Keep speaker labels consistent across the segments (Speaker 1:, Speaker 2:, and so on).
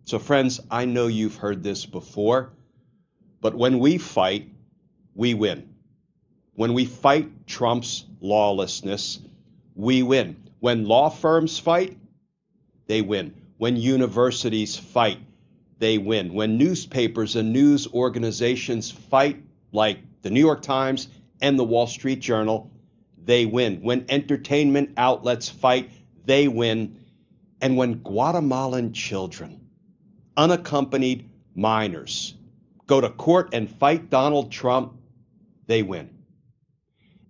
Speaker 1: So friends, I know you've heard this before, but when we fight, we win. When we fight Trump's lawlessness, we win. When law firms fight, they win. When universities fight, they win. When newspapers and news organizations fight, like the New York Times and the Wall Street Journal, they win. When entertainment outlets fight, they win. And when Guatemalan children, unaccompanied minors, go to court and fight Donald Trump, they win.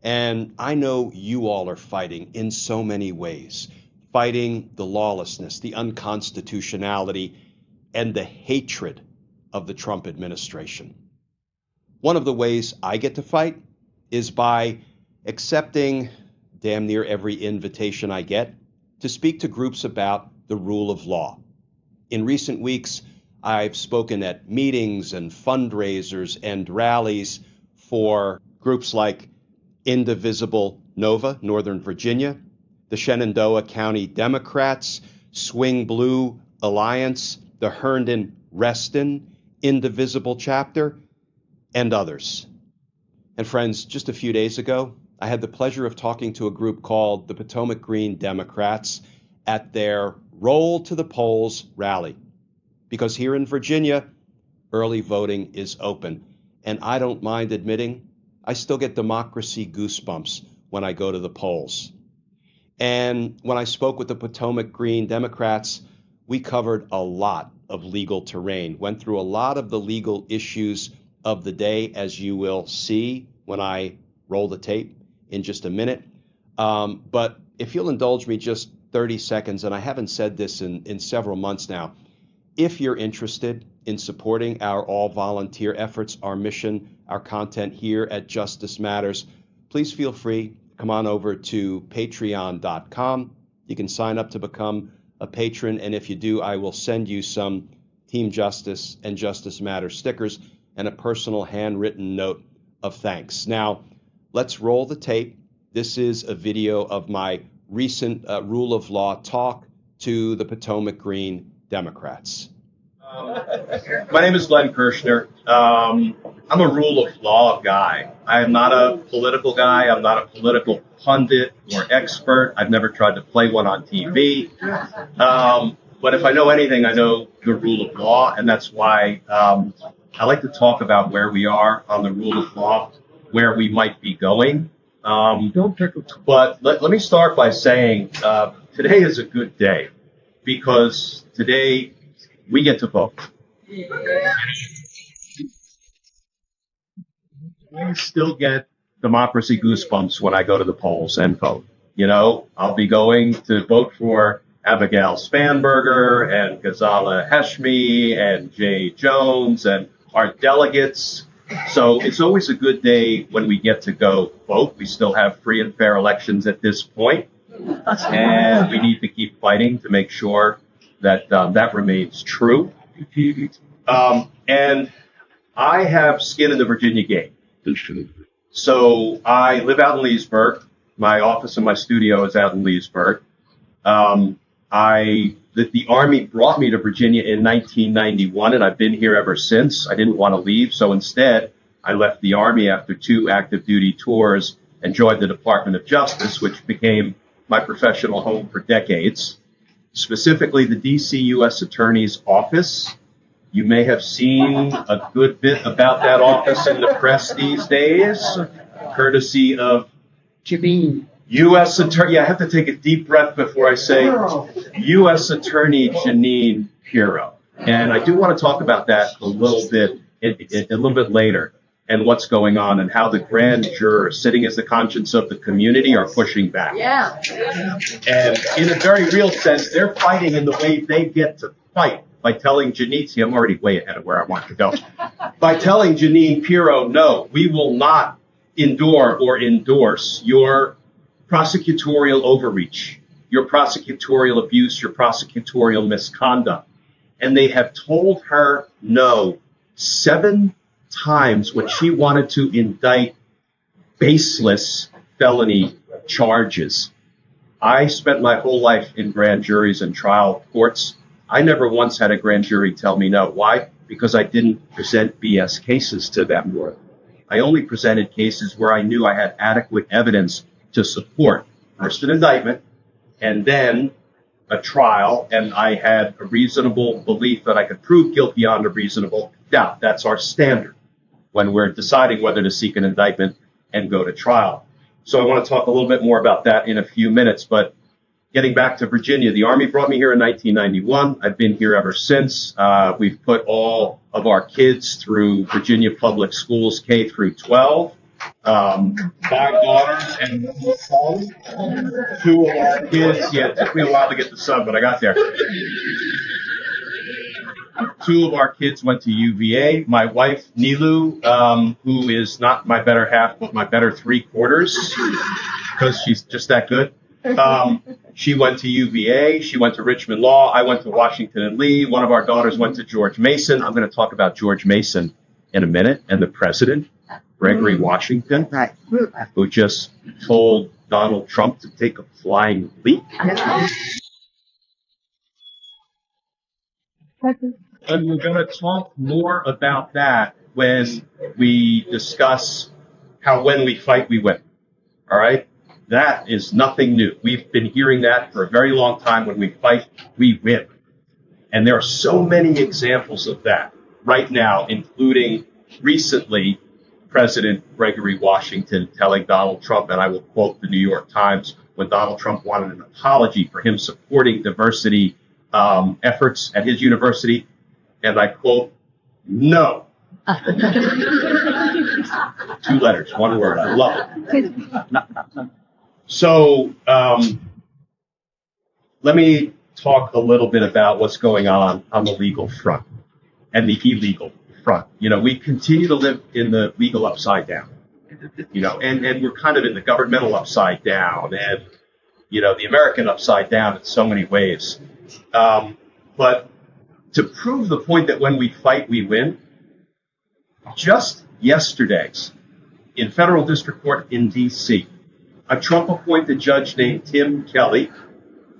Speaker 1: And I know you all are fighting in so many ways, fighting the lawlessness, the unconstitutionality, and the hatred of the Trump administration. One of the ways I get to fight is by accepting damn near every invitation I get to speak to groups about the rule of law. In recent weeks, I've spoken at meetings and fundraisers and rallies for groups like Indivisible Nova, Northern Virginia, the Shenandoah County Democrats, Swing Blue Alliance, the Herndon Reston Indivisible Chapter, and others. And friends, just a few days ago, I had the pleasure of talking to a group called the Potomac Green Democrats at their Roll to the Polls rally. Because here in Virginia, early voting is open. And I don't mind admitting, I still get democracy goosebumps when I go to the polls. And when I spoke with the Potomac Green Democrats, we covered a lot of legal terrain, went through a lot of the legal issues of the day, as you will see when I roll the tape in just a minute. But if you'll indulge me just 30 seconds, and I haven't said this in several months now, if you're interested in supporting our all-volunteer efforts, our mission, our content here at Justice Matters, please feel free. Come on over to patreon.com. You can sign up to become a patron, and if you do, I will send you some Team Justice and Justice Matters stickers and a personal handwritten note of thanks. Now, let's roll the tape. This is a video of my recent rule of law talk to the Potomac Green Democrats.
Speaker 2: My name is Glenn Kirshner. I'm a rule of law guy. I am not a political guy. I'm not a political pundit or expert. I've never tried to play one on TV. But if I know anything, I know the rule of law, and that's why I like to talk about where we are on the rule of law, where we might be going. But let me start by saying today is a good day because today we get to vote. I still get democracy goosebumps when I go to the polls and vote. You know, I'll be going to vote for Abigail Spanberger and Ghazala Hashmi and Jay Jones and our delegates. So it's always a good day when we get to go vote. We still have free and fair elections at this point, and we need to keep fighting to make sure that that remains true. And I have skin in the Virginia game. So I live out in Leesburg. My office and my studio is out in Leesburg. The Army brought me to Virginia in 1991, and I've been here ever since. I didn't want to leave, so instead I left the Army after 2 active duty tours and joined the Department of Justice, which became my professional home for decades, specifically the D.C. U.S. Attorney's Office. You may have seen a good bit about that office in the press these days, courtesy of U.S. Attorney. Yeah, I have to take a deep breath before I say U.S. Attorney Jeanine Pirro. And I do want to talk about that a little bit later, and what's going on and how the grand jurors, sitting as the conscience of the community, are pushing back.
Speaker 3: Yeah.
Speaker 2: And in a very real sense, they're fighting in the way they get to fight by telling Jeanine, see, I'm already way ahead of where I want to go, by telling Jeanine Pirro, no, we will not endure or endorse your prosecutorial overreach, your prosecutorial abuse, your prosecutorial misconduct. And they have told her no 7 times when she wanted to indict baseless felony charges. I spent my whole life in grand juries and trial courts, I never once had a grand jury tell me no. Why? Because I didn't present BS cases to them. I only presented cases where I knew I had adequate evidence to support first an indictment and then a trial, and I had a reasonable belief that I could prove guilt beyond a reasonable doubt. That's our standard when we're deciding whether to seek an indictment and go to trial. So I want to talk a little bit more about that in a few minutes, but getting back to Virginia, the Army brought me here in 1991. I've been here ever since. We've put all of our kids through Virginia public schools, K through 12. 5 daughters and 1 son. 2 of our kids, yeah, it took me a while to get the son, but I got there. 2 of our kids went to UVA. My wife, Nilu, who is not my better half, but my better 3/4, because she's just that good. She went to UVA. She went to Richmond Law. I went to Washington and Lee. One of our daughters went to George Mason. I'm going to talk about George Mason in a minute, and the president, Gregory Washington, who just told Donald Trump to take a flying leap. And we're going to talk more about that when we discuss how when we fight, we win. All right? That is nothing new. We've been hearing that for a very long time. When we fight, we win. And there are so many examples of that right now, including recently President Gregory Washington telling Donald Trump, and I will quote the New York Times, when Donald Trump wanted an apology for him supporting diversity efforts at his university, and I quote, no. 2 letters, 1 word. I love it. So let me talk a little bit about what's going on the legal front and the illegal front. You know, we continue to live in the legal upside down, you know, and we're kind of in the governmental upside down and, you know, the American upside down in so many ways. But to prove the point that when we fight, we win, just yesterday in federal district court in D.C., a Trump-appointed judge named Tim Kelly,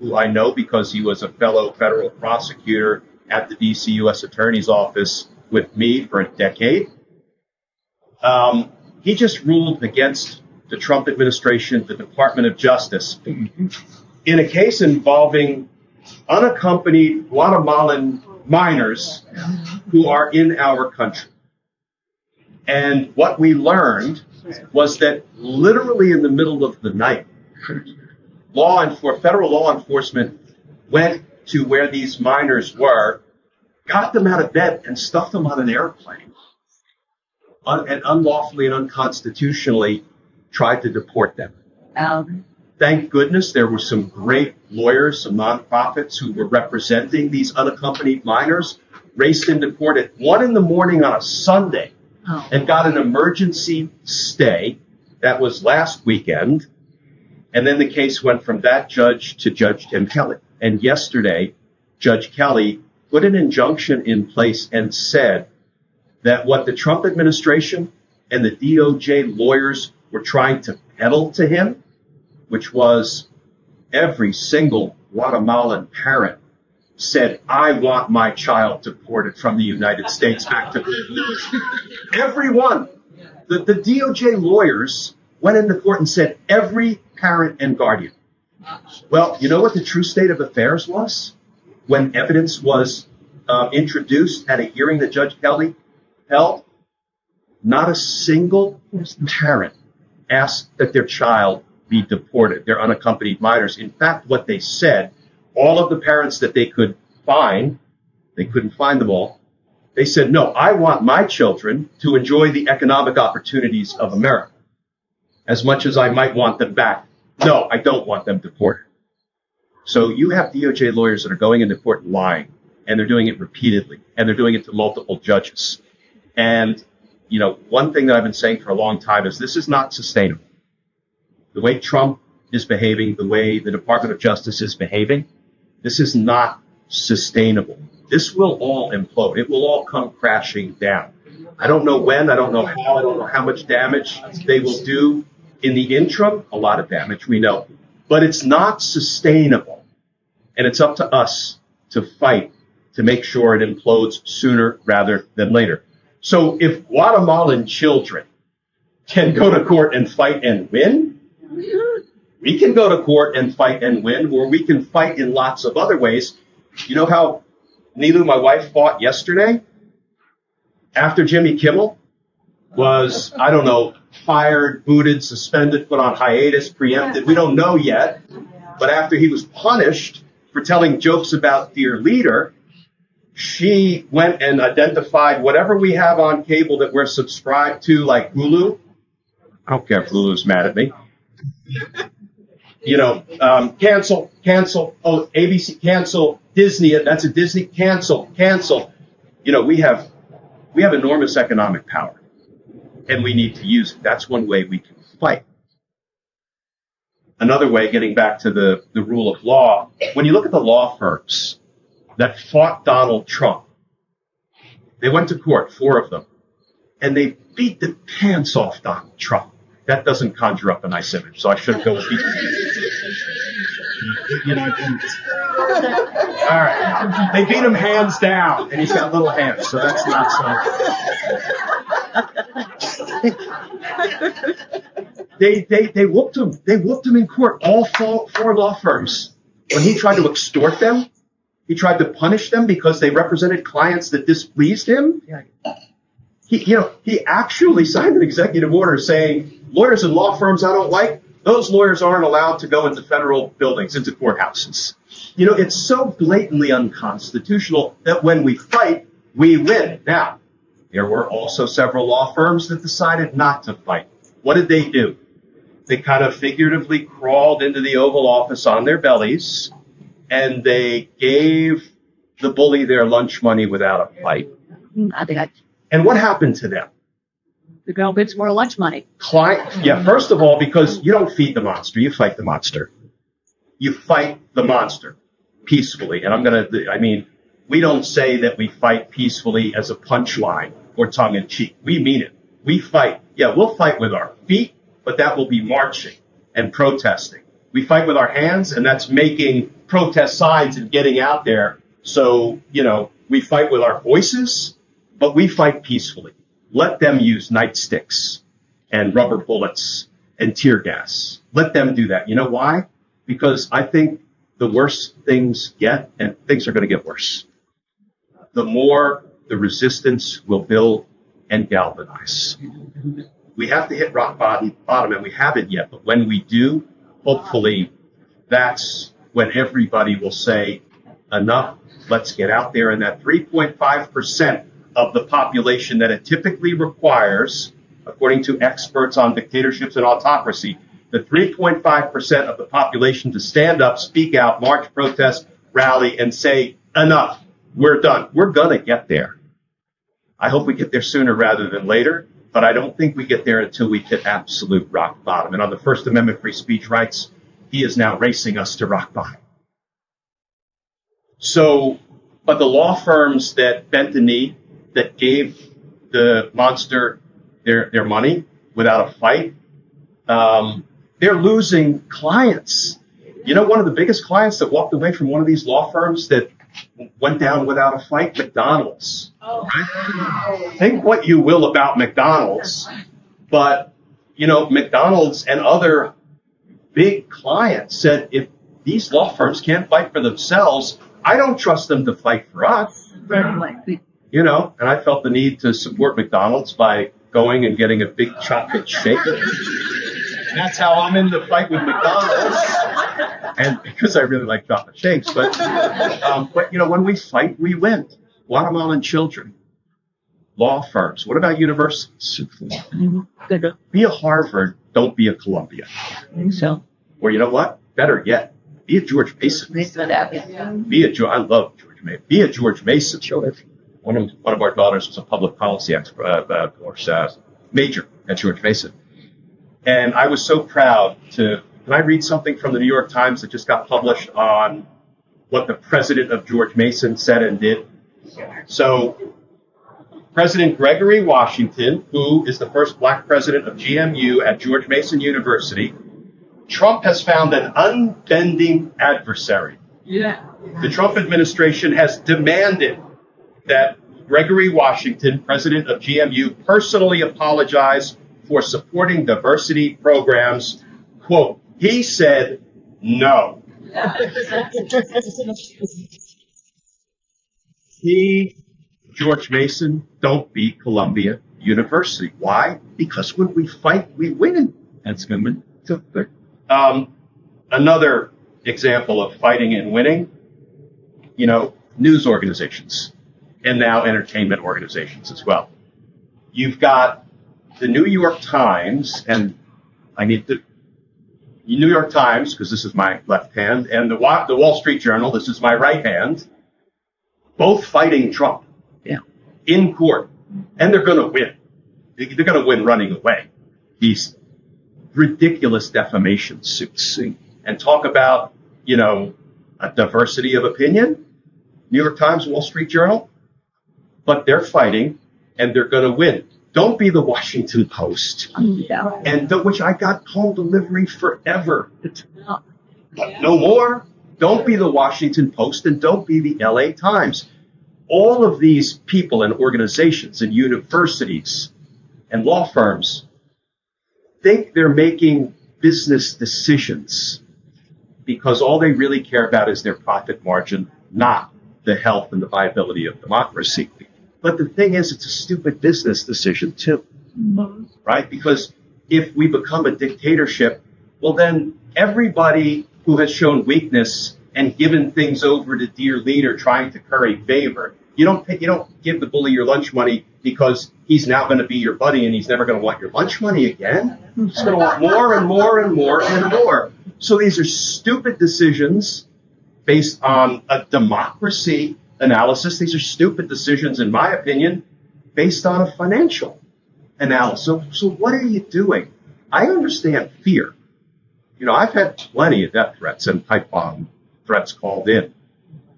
Speaker 2: who I know because he was a fellow federal prosecutor at the D.C. U.S. Attorney's Office with me for a decade, he just ruled against the Trump administration, the Department of Justice, in a case involving unaccompanied Guatemalan minors who are in our country. And what we learned was that literally in the middle of the night, federal law enforcement went to where these minors were, got them out of bed, and stuffed them on an airplane, and unlawfully and unconstitutionally tried to deport them. Thank goodness there were some great lawyers, some nonprofits who were representing these unaccompanied minors, raced into court at 1 a.m. on a Sunday, and got an emergency stay. That was last weekend. And then the case went from that judge to Judge Tim Kelly. And yesterday, Judge Kelly put an injunction in place and said that what the Trump administration and the DOJ lawyers were trying to peddle to him, which was every single Guatemalan parent said, I want my child deported from the United States back to everyone. The DOJ lawyers went into court and said, every parent and guardian. Well, you know what the true state of affairs was? When evidence was introduced at a hearing that Judge Kelly held, not a single parent asked that their child be deported, their unaccompanied minors. In fact, what they said, all of the parents that they could find, they couldn't find them all, they said, no, I want my children to enjoy the economic opportunities of America as much as I might want them back. No, I don't want them deported. So you have DOJ lawyers that are going into court lying, and they're doing it repeatedly, and they're doing it to multiple judges. And, you know, one thing that I've been saying for a long time is this is not sustainable. The way Trump is behaving, the way the Department of Justice is behaving, this is not sustainable. This will all implode. It will all come crashing down. I don't know when, I don't know how, I don't know how much damage they will do in the interim. A lot of damage, we know. But it's not sustainable. And it's up to us to fight to make sure it implodes sooner rather than later. So if Guatemalan children can go to court and fight and win, we can go to court and fight and win, or we can fight in lots of other ways. You know how Nilu, my wife, fought yesterday? After Jimmy Kimmel was, I don't know, fired, booted, suspended, put on hiatus, preempted, we don't know yet. But after he was punished for telling jokes about Dear Leader, she went and identified whatever we have on cable that we're subscribed to, like Hulu. I don't care if Hulu's mad at me. You know, cancel. Oh, ABC, cancel. Disney, that's a Disney, cancel. You know, we have enormous economic power, and we need to use it. That's one way we can fight. Another way, getting back to the rule of law, when you look at the law firms that fought Donald Trump, they went to court, 4 of them, and they beat the pants off Donald Trump. That doesn't conjure up a nice image, so I shouldn't go with beat. All right. They beat him hands down, and he's got little hands, so that's not so. They whooped him. They whooped him in court, all 4 law firms. When he tried to extort them, he tried to punish them because they represented clients that displeased him. He actually signed an executive order saying, lawyers and law firms I don't like, those lawyers aren't allowed to go into federal buildings, into courthouses. You know, it's so blatantly unconstitutional that when we fight, we win. Now, there were also several law firms that decided not to fight. What did they do? They kind of figuratively crawled into the Oval Office on their bellies, and they gave the bully their lunch money without a fight. And what happened to them?
Speaker 3: The girl gets more lunch money.
Speaker 2: First of all, because you don't feed the monster, you fight the monster. You fight the monster peacefully. And we don't say that we fight peacefully as a punchline or tongue in cheek. We mean it. We fight. Yeah, we'll fight with our feet, but that will be marching and protesting. We fight with our hands, and that's making protest signs and getting out there. So, we fight with our voices, but we fight peacefully. Let them use nightsticks and rubber bullets and tear gas. Let them do that. You know why? Because I think the worse things get, and things are going to get worse, the more the resistance will build and galvanize. We have to hit rock bottom, and we haven't yet. But when we do, hopefully, that's when everybody will say, enough, let's get out there. And that 3.5% of the population that it typically requires, according to experts on dictatorships and autocracy, the 3.5% of the population to stand up, speak out, march, protest, rally, and say, enough, we're done. We're going to get there. I hope we get there sooner rather than later, but I don't think we get there until we hit absolute rock bottom. And on the First Amendment free speech rights, he is now racing us to rock bottom. So, but the law firms that bent the knee, that gave the monster their money without a fight, they're losing clients. You know, one of the biggest clients that walked away from one of these law firms that went down without a fight, McDonald's. Right? Think what you will about McDonald's, but, McDonald's and other big clients said, if these law firms can't fight for themselves, I don't trust them to fight for us. And I felt the need to support McDonald's by going and getting a big chocolate shake. And that's how I'm in the fight with McDonald's. And because I really like chocolate shakes. But when we fight, we win. Guatemalan children, law firms. What about universities? Be a Harvard, don't be a Columbia.
Speaker 3: I think so.
Speaker 2: Or you know what? Better yet, be a George Mason. I love George Mason. Be a George Mason.
Speaker 3: Sure.
Speaker 2: One of our daughters was a public policy major at George Mason. And I was so proud to, can I read something from the New York Times that just got published on what the president of George Mason said and did? So, President Gregory Washington, who is the first black president of GMU at George Mason University, Trump has found an unbending adversary.
Speaker 3: Yeah.
Speaker 2: The Trump administration has demanded that Gregory Washington, president of GMU, personally apologize for supporting diversity programs. Quote, he said no. He, George Mason, don't beat Columbia University. Why? Because when we fight, we win.
Speaker 4: That's good.
Speaker 2: Another example of fighting and winning, news organizations and now entertainment organizations as well. You've got the New York Times, and I need the New York Times, because this is my left hand, and the Wall Street Journal, this is my right hand, both fighting Trump in court. And they're going to win. They're going to win running away. These ridiculous defamation suits. And talk about, a diversity of opinion, New York Times, Wall Street Journal, but they're fighting and they're going to win. Don't be the Washington Post, which I got home delivery forever. But no more. Don't be the Washington Post and don't be the LA Times. All of these people and organizations and universities and law firms think they're making business decisions because all they really care about is their profit margin, not the health and the viability of democracy. But the thing is, it's a stupid business decision too, right? Because if we become a dictatorship, well, then everybody who has shown weakness and given things over to dear leader trying to curry favor, you don't give the bully your lunch money because he's now going to be your buddy and he's never going to want your lunch money again. He's going to want more and more and more and more. So these are stupid decisions based on a democracy analysis. These are stupid decisions, in my opinion, based on a financial analysis. So what are you doing? I understand fear. I've had plenty of death threats and pipe bomb threats called in.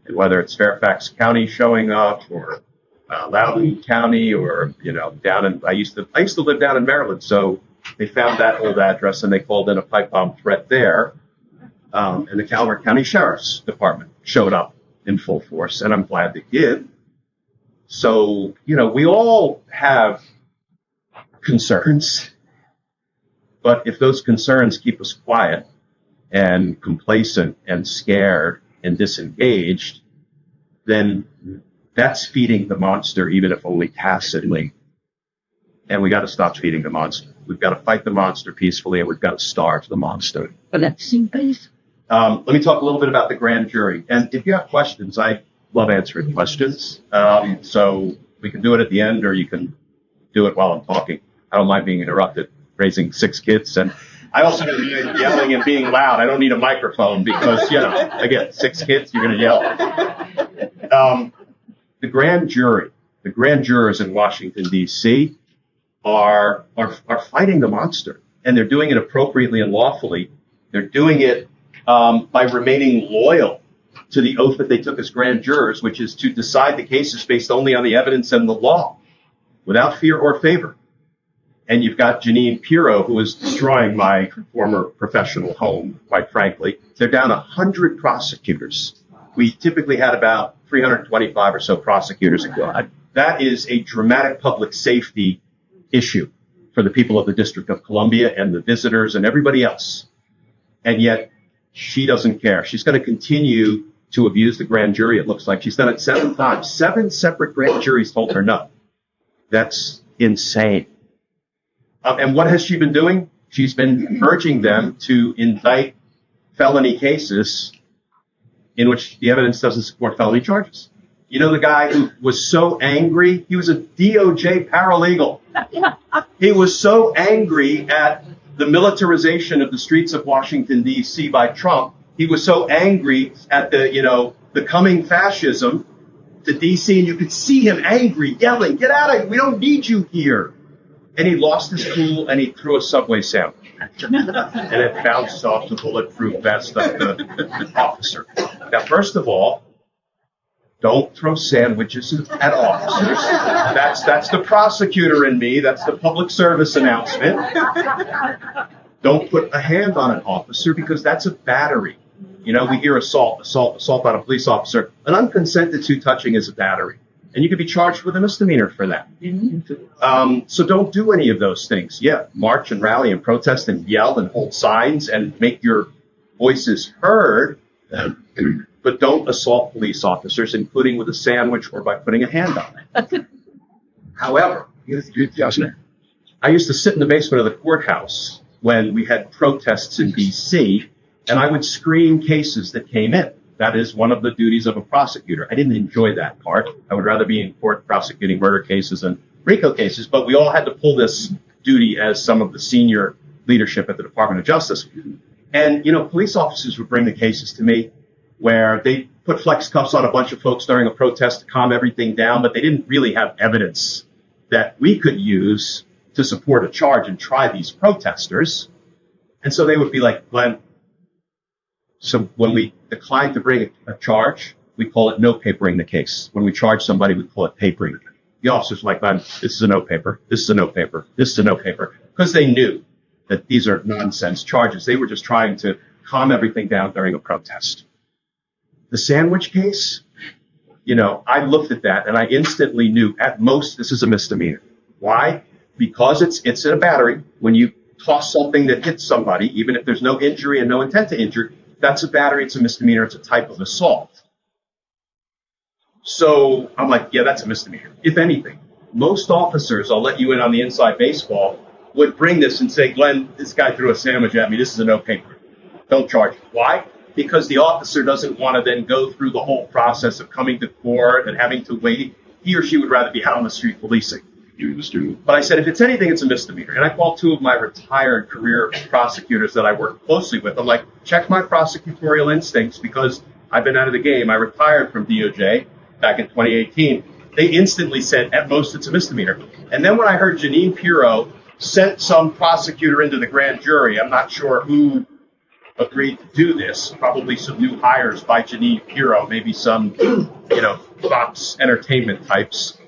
Speaker 2: And whether it's Fairfax County showing up or Loudoun County or, I used to live down in Maryland. So they found that old address and they called in a pipe bomb threat there. And the Calvert County Sheriff's Department showed up in full force, and I'm glad they did. So, we all have concerns, but if those concerns keep us quiet and complacent and scared and disengaged, then that's feeding the monster, even if only tacitly. And we got to stop feeding the monster. We've got to fight the monster peacefully, and we've got to starve the monster.
Speaker 3: Let
Speaker 2: me talk a little bit about the grand jury. And if you have questions, I love answering questions. So we can do it at the end, or you can do it while I'm talking. I don't mind being interrupted, raising 6 kids. And I also don't mind yelling and being loud. I don't need a microphone because, again, 6 kids, you're going to yell. The grand jurors in Washington, D.C. are fighting the monster. And they're doing it appropriately and lawfully. They're doing it by remaining loyal to the oath that they took as grand jurors, which is to decide the cases based only on the evidence and the law, without fear or favor. And you've got Jeanine Pirro, who is destroying my former professional home, quite frankly. They're down 100 prosecutors. We typically had about 325 or so prosecutors ago. That is a dramatic public safety issue for the people of the District of Columbia and the visitors and everybody else. And yet she doesn't care. She's going to continue to abuse the grand jury, it looks like. She's done it 7 times. 7 separate grand juries told her no. That's insane. And what has she been doing? She's been urging them to indict felony cases in which the evidence doesn't support felony charges. The guy who was so angry, he was a DOJ paralegal. He was so angry at the militarization of the streets of Washington, D.C. by Trump. He was so angry at the coming fascism to D.C. and you could see him angry, yelling, "Get out of here, we don't need you here." And he lost his cool and he threw a Subway sandwich. And it bounced off the bulletproof vest of the officer. Now, first of all, don't throw sandwiches at officers. That's the prosecutor in me. That's the public service announcement. Don't put a hand on an officer because that's a battery. You know, we hear assault on a police officer. An unconsented to touching is a battery. And you could be charged with a misdemeanor for that. So don't do any of those things. Yeah, march and rally and protest and yell and hold signs and make your voices heard. But don't assault police officers, including with a sandwich or by putting a hand on it. However, I used to sit in the basement of the courthouse when we had protests in D.C., and I would screen cases that came in. That is one of the duties of a prosecutor. I didn't enjoy that part. I would rather be in court prosecuting murder cases and RICO cases, but we all had to pull this duty as some of the senior leadership at the Department of Justice. And, you know, police officers would bring the cases to me where they put flex cuffs on a bunch of folks during a protest to calm everything down, but they didn't really have evidence that we could use to support a charge and try these protesters. And so they would be like, Glenn, so when we decline to bring a charge, we call it no papering the case. When we charge somebody, we call it papering. The officers were like, Glenn, this is a no paper. This is a no paper. This is a no paper. Because they knew that these are nonsense charges. They were just trying to calm everything down during a protest. The sandwich case, you know, I looked at that and I instantly knew at most this is a misdemeanor. Why? Because it's a battery. When you toss something that hits somebody, even if there's no injury and no intent to injure, that's a battery. It's a misdemeanor. It's a type of assault. So I'm like, yeah, that's a misdemeanor. If anything, most officers, I'll let you in on the inside baseball, would bring this and say, Glenn, this guy threw a sandwich at me. This is a no paper. Don't charge. Why? Because the officer doesn't want to then go through the whole process of coming to court and having to wait. He or she would rather be out on the street policing. But I said, if it's anything, it's a misdemeanor. And I called two of my retired career prosecutors that I work closely with. I'm like, check my prosecutorial instincts because I've been out of the game. I retired from DOJ back in 2018. They instantly said, at most, it's a misdemeanor. And then when I heard Janine Pirro sent some prosecutor into the grand jury, I'm not sure who agreed to do this, probably some new hires by Janine Pirro, maybe some, Fox Entertainment types,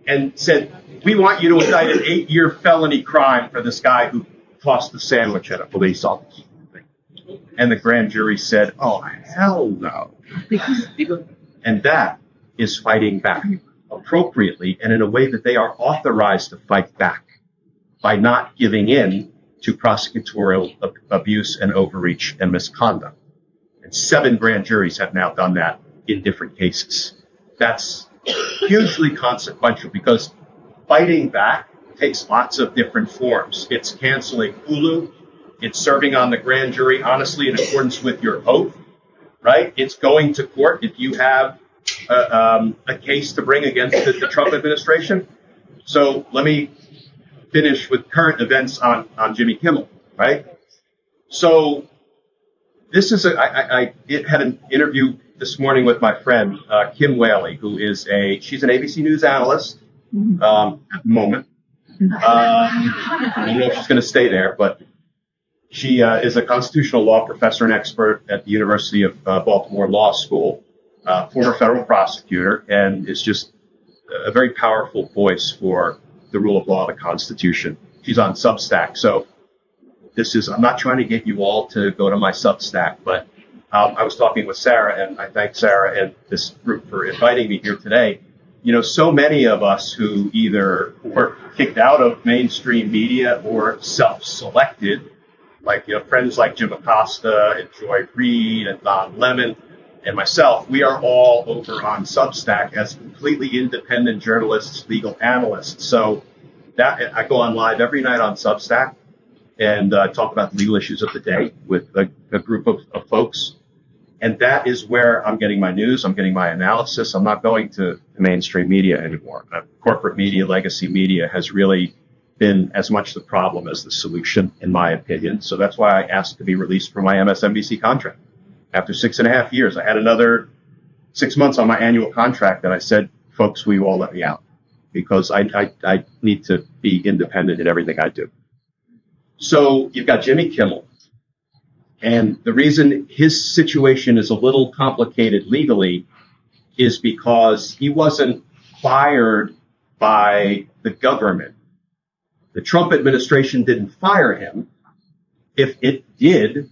Speaker 2: and said, we want you to indict an 8-year felony crime for this guy who tossed the sandwich at a police officer. And the grand jury said, oh, hell no. And that is fighting back appropriately and in a way that they are authorized to fight back by not giving in to prosecutorial abuse and overreach and misconduct. And 7 grand juries have now done that in different cases. That's hugely consequential because fighting back takes lots of different forms. It's canceling Hulu. It's serving on the grand jury, honestly, in accordance with your oath, right? It's going to court if you have a case to bring against the Trump administration. So let me finish with current events on Jimmy Kimmel, right? So this is I had an interview this morning with my friend, Kim Whaley, who is she's an ABC News analyst at the moment. I don't know if she's going to stay there, but she is a constitutional law professor and expert at the University of Baltimore Law School, former federal prosecutor, and is just a very powerful voice for the rule of law, the Constitution. She's on Substack. So I'm not trying to get you all to go to my Substack, but I was talking with Sarah, and I thank Sarah and this group for inviting me here today. You know, so many of us who either were kicked out of mainstream media or self-selected, like, friends like Jim Acosta and Joy Reid and Don Lemon and myself, we are all over on Substack as completely independent journalists, legal analysts. So that I go on live every night on Substack and talk about the legal issues of the day with a group of folks. And that is where I'm getting my news. I'm getting my analysis. I'm not going to mainstream media anymore. Corporate media, legacy media has really been as much the problem as the solution, in my opinion. So that's why I asked to be released from my MSNBC contract. After 6.5 years, I had another 6 months on my annual contract, and I said, folks, will you all let me out? Because I need to be independent in everything I do. So you've got Jimmy Kimmel. And the reason his situation is a little complicated legally is because he wasn't fired by the government. The Trump administration didn't fire him. If it did,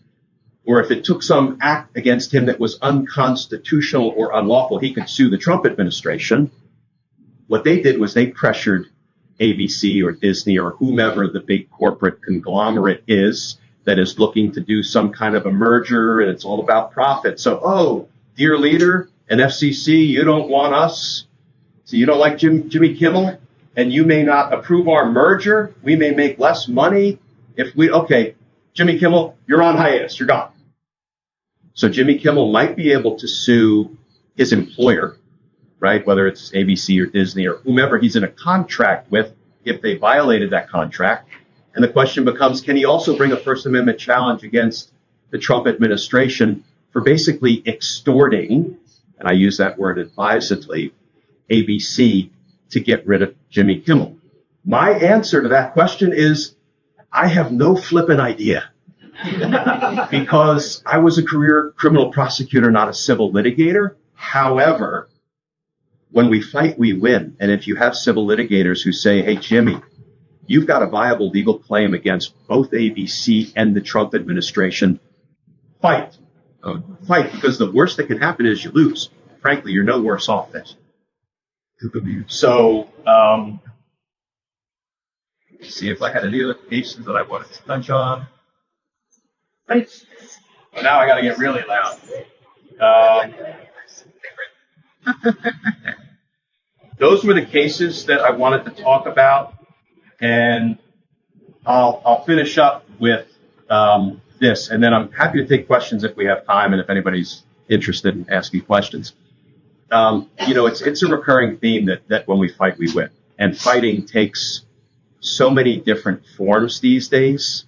Speaker 2: or if it took some act against him that was unconstitutional or unlawful, he could sue the Trump administration. What they did was they pressured ABC or Disney or whomever the big corporate conglomerate is that is looking to do some kind of a merger, and it's all about profit. So, oh, dear leader and FCC, you don't want us. So you don't like Jimmy Kimmel, and you may not approve our merger. We may make less money if we, okay, Jimmy Kimmel, you're on hiatus. You're gone. So Jimmy Kimmel might be able to sue his employer, right? Whether it's ABC or Disney or whomever he's in a contract with, if they violated that contract. And the question becomes, can he also bring a First Amendment challenge against the Trump administration for basically extorting, and I use that word advisedly, ABC to get rid of Jimmy Kimmel? My answer to that question is, I have no flippant idea. Because I was a career criminal prosecutor, not a civil litigator. However, when we fight, we win. And if you have civil litigators who say, hey, Jimmy, you've got a viable legal claim against both ABC and the Trump administration, fight. Fight, because the worst that can happen is you lose. Frankly, you're no worse off than. So, see if I had any other cases that I wanted to touch on. Right. Well, now I got to get really loud. Those were the cases that I wanted to talk about, and I'll finish up with this, and then I'm happy to take questions if we have time, and if anybody's interested in asking questions. It's a recurring theme that when we fight, we win, and fighting takes so many different forms these days.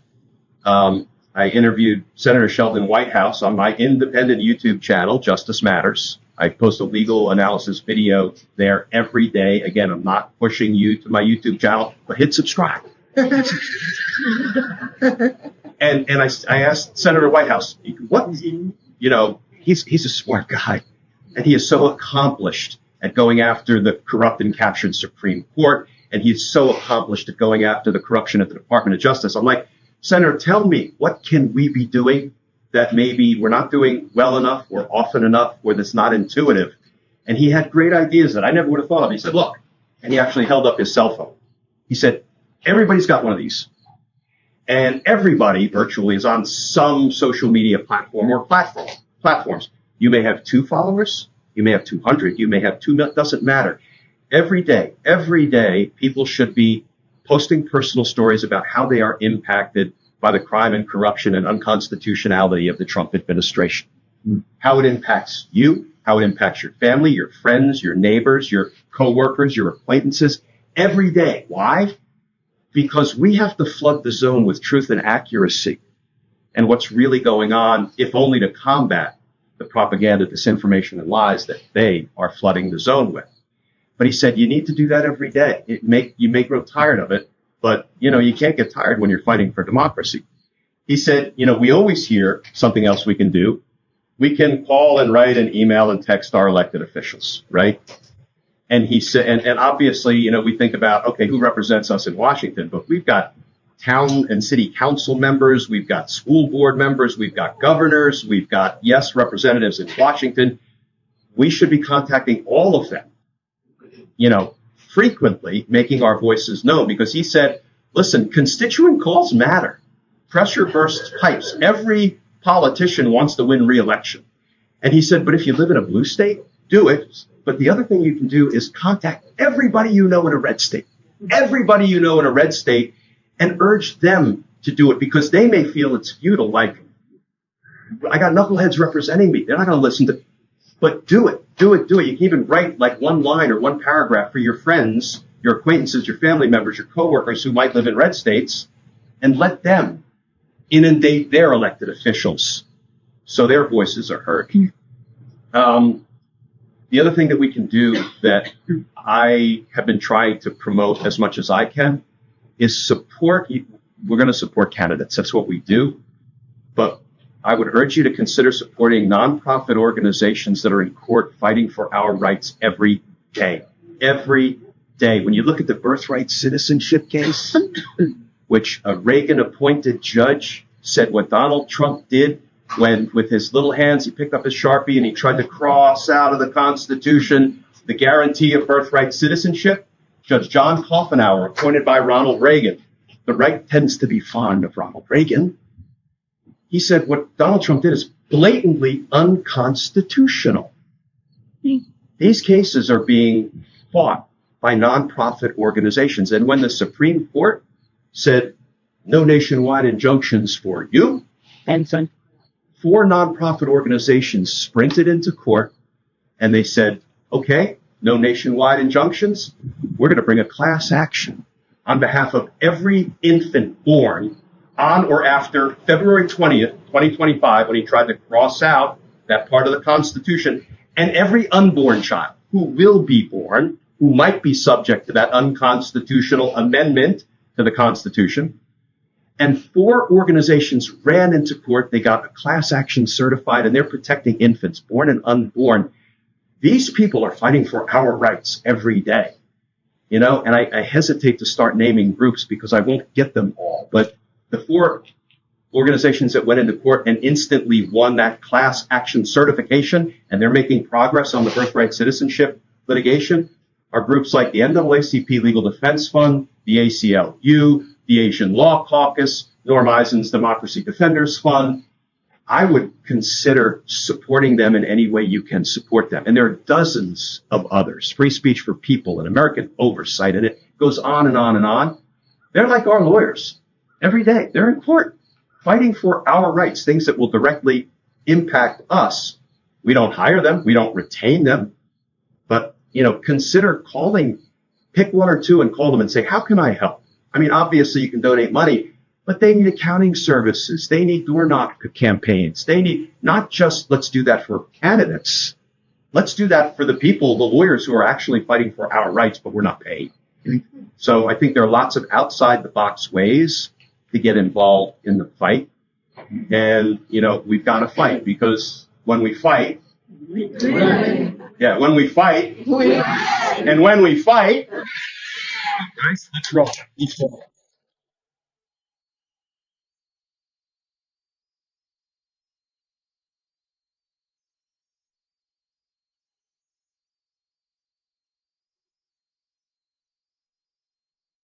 Speaker 2: I interviewed Senator Sheldon Whitehouse on my independent YouTube channel, Justice Matters. I post a legal analysis video there every day. Again, I'm not pushing you to my YouTube channel, but hit subscribe. And I asked Senator Whitehouse, he's a smart guy, and he is so accomplished at going after the corrupt and captured Supreme Court, and he's so accomplished at going after the corruption at the Department of Justice. I'm like, Senator, tell me, what can we be doing that maybe we're not doing well enough or often enough or that's not intuitive? And he had great ideas that I never would have thought of. He said, look, and he actually held up his cell phone. He said, everybody's got one of these. And everybody virtually is on some social media platform or platforms. You may have 2 followers. You may have 200. You may have 2 million. Doesn't matter. Every day, people should be posting personal stories about how they are impacted by the crime and corruption and unconstitutionality of the Trump administration. How it impacts you, how it impacts your family, your friends, your neighbors, your coworkers, your acquaintances, every day. Why? Because we have to flood the zone with truth and accuracy and what's really going on, if only to combat the propaganda, disinformation, and lies that they are flooding the zone with. But he said, you need to do that every day. You may grow tired of it, but, you can't get tired when you're fighting for democracy. He said, we always hear something else we can do. We can call and write and email and text our elected officials, right? And he said, and obviously, we think about, okay, who represents us in Washington? But we've got town and city council members. We've got school board members. We've got governors. We've got, yes, representatives in Washington. We should be contacting all of them, frequently, making our voices known, because he said, listen, constituent calls matter. Pressure bursts pipes. Every politician wants to win re-election. And he said, but if you live in a blue state, do it. But the other thing you can do is contact everybody you know in a red state. Everybody you know in a red state, and urge them to do it, because they may feel it's futile. Like, I got knuckleheads representing me. They're not going to listen to. But do it. You can even write like one line or one paragraph for your friends, your acquaintances, your family members, your coworkers who might live in red states, and let them inundate their elected officials so their voices are heard. The other thing that we can do that I have been trying to promote as much as I can is support. We're going to support candidates. That's what we do. But I would urge you to consider supporting nonprofit organizations that are in court fighting for our rights every day. Every day. When you look at the birthright citizenship case, which a Reagan-appointed judge said what Donald Trump did when with his little hands he picked up his Sharpie and he tried to cross out of the Constitution the guarantee of birthright citizenship. Judge John Coffenauer, appointed by Ronald Reagan. The right tends to be fond of Ronald Reagan. He said what Donald Trump did is blatantly unconstitutional. These cases are being fought by nonprofit organizations. And when the Supreme Court said no nationwide injunctions for you,
Speaker 3: And so,
Speaker 2: 4 nonprofit organizations sprinted into court and they said, okay, no nationwide injunctions. We're going to bring a class action on behalf of every infant born on or after February 20th, 2025, when he tried to cross out that part of the Constitution, and every unborn child who will be born, who might be subject to that unconstitutional amendment to the Constitution. And 4 organizations ran into court. They got a class action certified, and they're protecting infants, born and unborn. These people are fighting for our rights every day, and I hesitate to start naming groups because I won't get them all. But the 4 organizations that went into court and instantly won that class action certification, and they're making progress on the birthright citizenship litigation, are groups like the NAACP Legal Defense Fund, the ACLU, the Asian Law Caucus, Norm Eisen's Democracy Defenders Fund. I would consider supporting them in any way you can support them. And there are dozens of others. Free Speech for People and American Oversight, and it goes on and on and on. They're like our lawyers. Every day, they're in court fighting for our rights, things that will directly impact us. We don't hire them. We don't retain them. But, consider pick 1 or 2 and call them and say, how can I help? I mean, obviously you can donate money, but they need accounting services. They need door knock campaigns. They need not just let's do that for candidates. Let's do that for the people, the lawyers who are actually fighting for our rights, but we're not paid. So I think there are lots of outside the box ways to get involved in the fight. And, we've got to fight because when we fight, when we fight, and when we fight, guys, let's roll.